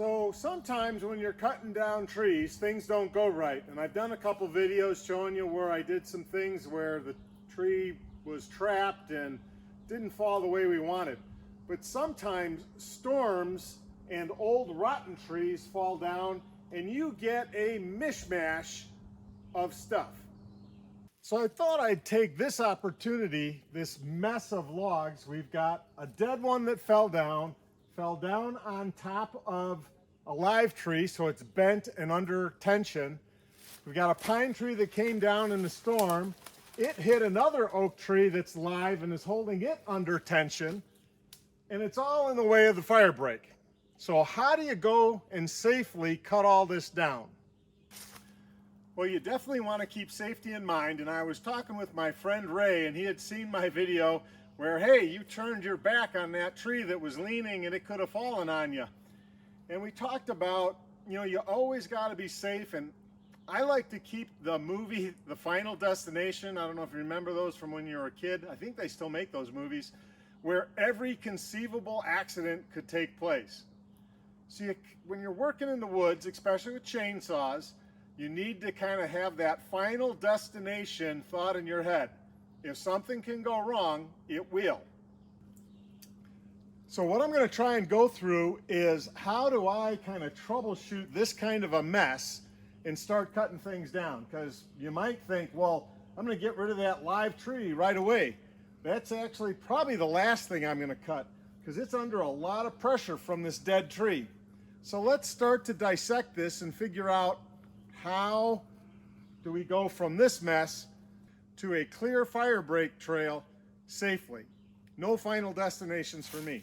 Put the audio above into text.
So sometimes when you're cutting down trees, things don't go right. And I've done a couple videos showing you where I did some things where the tree was trapped and didn't fall the way we wanted. But sometimes storms and old rotten trees fall down and you get a mishmash of stuff. So I thought I'd take this opportunity, this mess of logs. We've got a dead one that fell down on top of a live tree, so it's bent and under tension. We've got a pine tree that came down in the storm. It hit another oak tree that's live and is holding it under tension, and it's all in the way of the fire break. So how do you go and safely cut all this down? Well, you definitely want to keep safety in mind, and I was talking with my friend Ray, and he had seen my video where, hey, you turned your back on that tree that was leaning and it could have fallen on you. And we talked about, you always got to be safe, and I like to keep the movie The Final Destination. I don't know if you remember those from when you were a kid. I think they still make those movies, where every conceivable accident could take place. So when you're working in the woods, especially with chainsaws, you need to kind of have that final destination thought in your head. If something can go wrong, it will. So what I'm going to try and go through is how do I kind of troubleshoot this kind of a mess and start cutting things down. Because you might think, well, I'm going to get rid of that live tree right away. That's actually probably the last thing I'm going to cut because it's under a lot of pressure from this dead tree. So let's start to dissect this and figure out how do we go from this mess to a clear fire break trail safely. No final destinations for me.